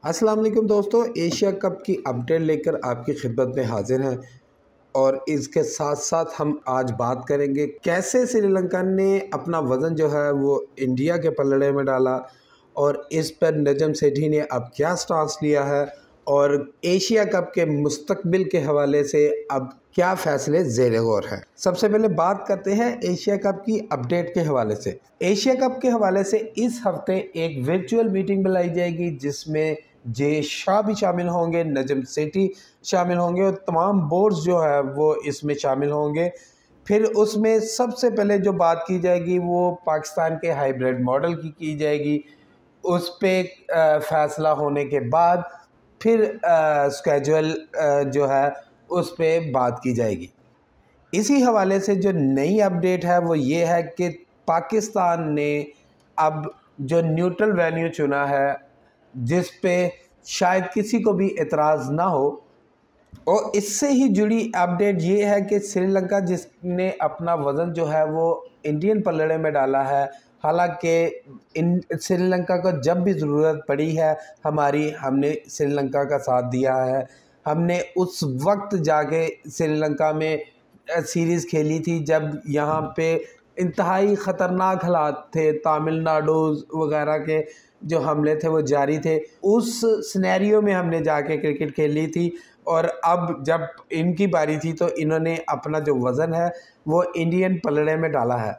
अस्सलाम वालेकुम दोस्तों, एशिया कप की अपडेट लेकर आपकी खिदमत में हाजिर हैं। और इसके साथ साथ हम आज बात करेंगे कैसे श्रीलंका ने अपना वज़न जो है वो इंडिया के पलड़े में डाला और इस पर नजम सेठी ने अब क्या स्टांस लिया है और एशिया कप के मुस्तकबिल के हवाले से अब क्या फ़ैसले ज़ेर गौर हैं। सबसे पहले बात करते हैं एशिया कप की अपडेट के हवाले से। एशिया कप के हवाले से इस हफ्ते एक वर्चुअल मीटिंग बुलाई जाएगी जिसमें जे शाह भी शामिल होंगे, नजम सेठी शामिल होंगे और तमाम बोर्ड्स जो है वो इसमें शामिल होंगे। फिर उसमें सबसे पहले जो बात की जाएगी वो पाकिस्तान के हाइब्रिड मॉडल की जाएगी। उस पे फ़ैसला होने के बाद फिर स्केजुअल जो है उस पे बात की जाएगी। इसी हवाले से जो नई अपडेट है वो ये है कि पाकिस्तान ने अब जो न्यूट्रल वेन्यू चुना है जिस पे शायद किसी को भी एतराज़ ना हो। और इससे ही जुड़ी अपडेट ये है कि श्रीलंका जिसने अपना वज़न जो है वो इंडियन पलड़े में डाला है, हालांकि इन श्रीलंका को जब भी ज़रूरत पड़ी है हमने श्रीलंका का साथ दिया है। हमने उस वक्त जाके श्रीलंका में सीरीज़ खेली थी जब यहाँ पे इंतहाई ख़तरनाक हालात थे, तमिलनाडु वगैरह के जो हमले थे वो जारी थे। उस सिनेरियो में हमने जाके क्रिकेट खेली थी और अब जब इनकी बारी थी तो इन्होंने अपना जो वज़न है वो इंडियन पलड़े में डाला है।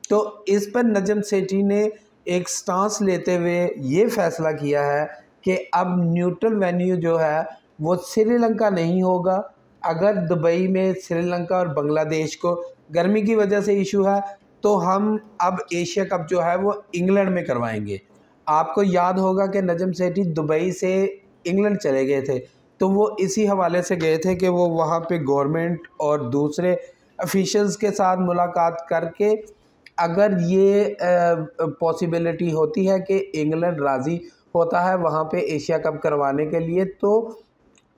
तो इस पर नजम सेठी ने एक स्टांस लेते हुए ये फ़ैसला किया है कि अब न्यूट्रल वेन्यू जो है वो श्रीलंका नहीं होगा। अगर दुबई में श्रीलंका और बांग्लादेश को गर्मी की वजह से इशू है तो हम अब एशिया कप जो है वो इंग्लैंड में करवाएंगे। आपको याद होगा कि नजम सेठी दुबई से इंग्लैंड चले गए थे, तो वो इसी हवाले से गए थे कि वो वहाँ पे गवर्नमेंट और दूसरे ऑफिशियल्स के साथ मुलाकात करके अगर ये पॉसिबिलिटी होती है कि इंग्लैंड राज़ी होता है वहाँ पे एशिया कप करवाने के लिए तो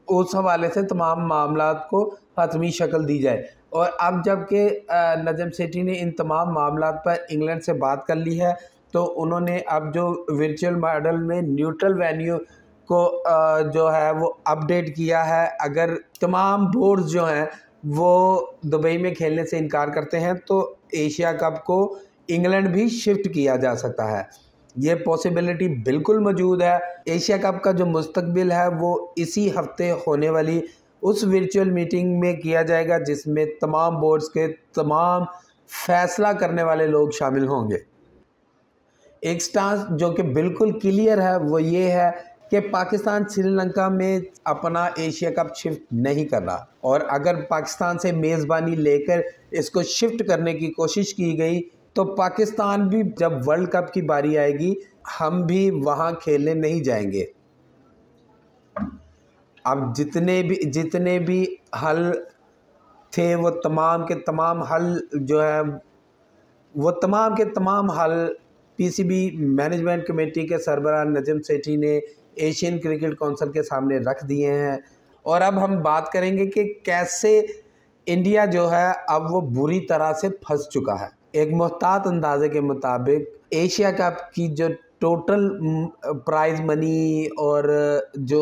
उस हवाले से तमाम मामलात को हतमी शक्ल दी जाए। और अब जबकि नजम सेठी ने इन तमाम मामलात पर इंग्लैंड से बात कर ली है तो उन्होंने अब जो वर्चुअल मॉडल में न्यूट्रल वेन्यू को जो है वो अपडेट किया है। अगर तमाम बोर्ड्स जो हैं वो दुबई में खेलने से इनकार करते हैं तो एशिया कप को इंग्लैंड भी शिफ्ट किया जा सकता है। ये पॉसिबिलिटी बिल्कुल मौजूद है। एशिया कप का जो मुस्तकबिल है वो इसी हफ्ते होने वाली उस वर्चुअल मीटिंग में किया जाएगा जिसमें तमाम बोर्ड्स के तमाम फैसला करने वाले लोग शामिल होंगे। एक स्टांस जो कि बिल्कुल क्लियर है वो ये है कि पाकिस्तान श्रीलंका में अपना एशिया कप शिफ्ट नहीं कर रहा और अगर पाकिस्तान से मेज़बानी लेकर इसको शिफ्ट करने की कोशिश की गई तो पाकिस्तान भी जब वर्ल्ड कप की बारी आएगी हम भी वहाँ खेलने नहीं जाएंगे। अब जितने भी हल थे वो तमाम के तमाम हल जो है वो तमाम के तमाम हल पीसीबी मैनेजमेंट कमेटी के सरबराह नजम सेठी ने एशियन क्रिकेट काउंसिल के सामने रख दिए हैं। और अब हम बात करेंगे कि कैसे इंडिया जो है अब वो बुरी तरह से फंस चुका है। एक मुहतात अंदाजे के मुताबिक एशिया कप की जो टोटल प्राइज़ मनी और जो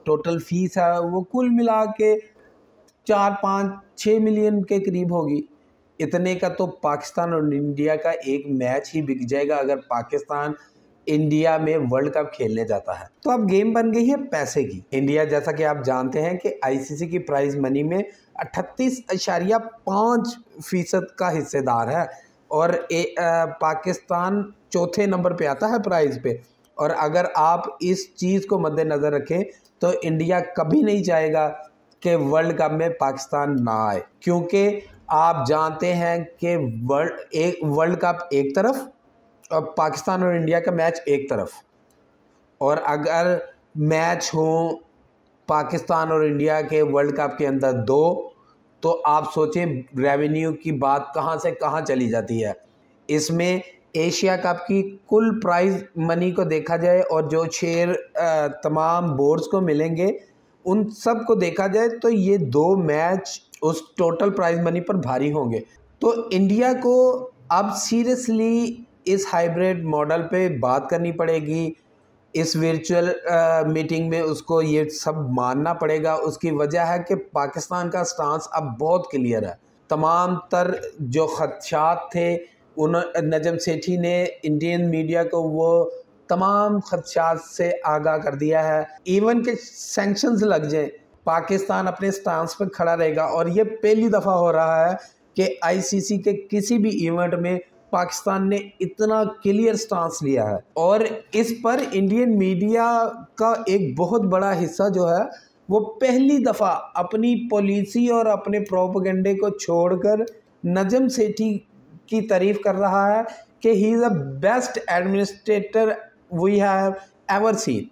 टोटल फ़ीस है वो कुल मिला के 4-5-6 मिलियन के करीब होगी। इतने का तो पाकिस्तान और इंडिया का एक मैच ही बिक जाएगा अगर पाकिस्तान इंडिया में वर्ल्ड कप खेलने जाता है। तो अब गेम बन गई है पैसे की। इंडिया जैसा कि आप जानते हैं कि आईसीसी की प्राइज़ मनी में 38.5% का हिस्सेदार है और पाकिस्तान चौथे नंबर पे आता है प्राइज़ पे। और अगर आप इस चीज़ को मद्देनज़र रखें तो इंडिया कभी नहीं चाहेगा कि वर्ल्ड कप में पाकिस्तान ना आए, क्योंकि आप जानते हैं कि वर्ल्ड कप एक तरफ और पाकिस्तान और इंडिया का मैच एक तरफ। और अगर मैच हो पाकिस्तान और इंडिया के वर्ल्ड कप के अंदर दो तो आप सोचें रेवेन्यू की बात कहाँ से कहाँ चली जाती है। इसमें एशिया कप की कुल प्राइज़ मनी को देखा जाए और जो शेयर तमाम बोर्ड्स को मिलेंगे उन सब को देखा जाए तो ये दो मैच उस टोटल प्राइज़ मनी पर भारी होंगे। तो इंडिया को अब सीरियसली इस हाइब्रिड मॉडल पे बात करनी पड़ेगी। इस वर्चुअल मीटिंग में उसको ये सब मानना पड़ेगा। उसकी वजह है कि पाकिस्तान का स्टांस अब बहुत क्लियर है। तमाम तर जो खदशात थे उन नजम सेठी ने इंडियन मीडिया को वो तमाम खदशात से आगाह कर दिया है। इवन के सैंक्शंस लग जाए, पाकिस्तान अपने स्टांस पर खड़ा रहेगा। और ये पहली दफ़ा हो रहा है कि आईसीसी के किसी भी इवेंट में पाकिस्तान ने इतना क्लियर स्टांस लिया है। और इस पर इंडियन मीडिया का एक बहुत बड़ा हिस्सा जो है वो पहली दफ़ा अपनी पॉलिसी और अपने प्रोपेगेंडे को छोड़कर नजम सेठी की तारीफ कर रहा है कि he is the best administrator we have ever seen.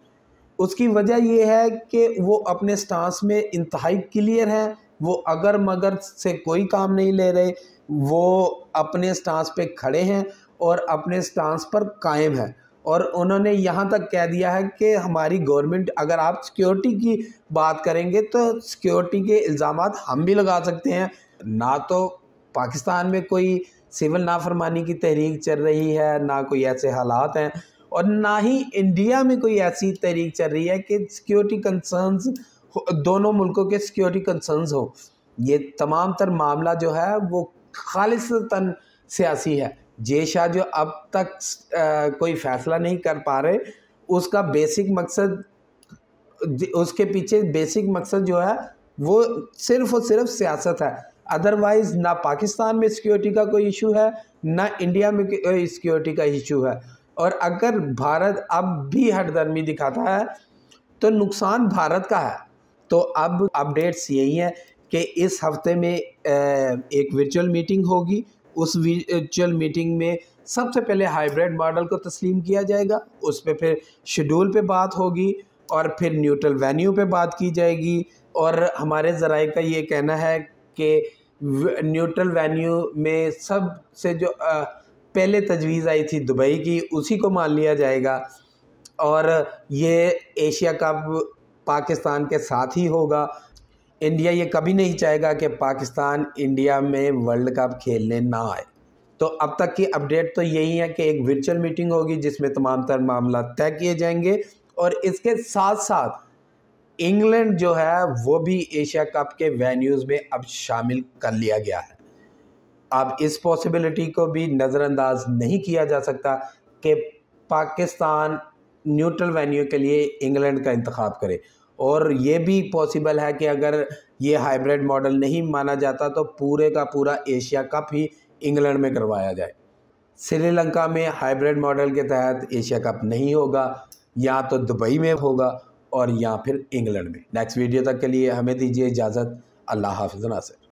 उसकी वजह यह है कि वो अपने स्टांस में इंतहाई क्लियर है। वो अगर मगर से कोई काम नहीं ले रहे, वो अपने स्टांस पे खड़े हैं और अपने स्टांस पर कायम है। और उन्होंने यहाँ तक कह दिया है कि हमारी गवर्नमेंट, अगर आप सिक्योरिटी की बात करेंगे तो सिक्योरिटी के इल्ज़ामात हम भी लगा सकते हैं। ना तो पाकिस्तान में कोई सिविल नाफरमानी की तहरीक चल रही है, ना कोई ऐसे हालात हैं, और ना ही इंडिया में कोई ऐसी तहरीक चल रही है कि सिक्योरिटी कंसर्न्स, दोनों मुल्कों के सिक्योरिटी कंसर्न्स हो। ये तमाम तर मामला जो है वो खालिसतन सियासी है। जे शाह जो अब तक कोई फ़ैसला नहीं कर पा रहे, उसका बेसिक मकसद, उसके पीछे बेसिक मकसद जो है वो सिर्फ़ और सिर्फ सियासत है। अदरवाइज़ ना पाकिस्तान में सिक्योरिटी का कोई इशू है, ना इंडिया में सिक्योरिटी का इशू है। और अगर भारत अब भी हठधर्मी दिखाता है तो नुकसान भारत का है। तो अब अपडेट्स यही हैं कि इस हफ्ते में एक वर्चुअल मीटिंग होगी। उस वर्चुअल मीटिंग में सबसे पहले हाइब्रिड मॉडल को तस्लीम किया जाएगा, उस पर फिर शेड्यूल पे बात होगी और फिर न्यूट्रल वेन्यू पे बात की जाएगी। और हमारे ज़राए का ये कहना है कि न्यूट्रल वेन्यू में सबसे जो पहले तजवीज़ आई थी दुबई की, उसी को मान लिया जाएगा। और ये एशिया कप पाकिस्तान के साथ ही होगा। इंडिया ये कभी नहीं चाहेगा कि पाकिस्तान इंडिया में वर्ल्ड कप खेलने ना आए। तो अब तक की अपडेट तो यही है कि एक वर्चुअल मीटिंग होगी जिसमें तमाम तर मामला तय किए जाएंगे। और इसके साथ साथ इंग्लैंड जो है वो भी एशिया कप के वेन्यूज़ में अब शामिल कर लिया गया है। अब इस पॉसिबिलिटी को भी नज़रअंदाज नहीं किया जा सकता कि पाकिस्तान न्यूट्रल वेन्यू के लिए इंग्लैंड का इंतखाब करे। और ये भी पॉसिबल है कि अगर ये हाइब्रिड मॉडल नहीं माना जाता तो पूरे का पूरा एशिया कप ही इंग्लैंड में करवाया जाए। श्रीलंका में हाइब्रिड मॉडल के तहत एशिया कप नहीं होगा, या तो दुबई में होगा और या फिर इंग्लैंड में। नेक्स्ट वीडियो तक के लिए हमें दीजिए इजाज़त। अल्लाह हाफ़िज़ नासिर।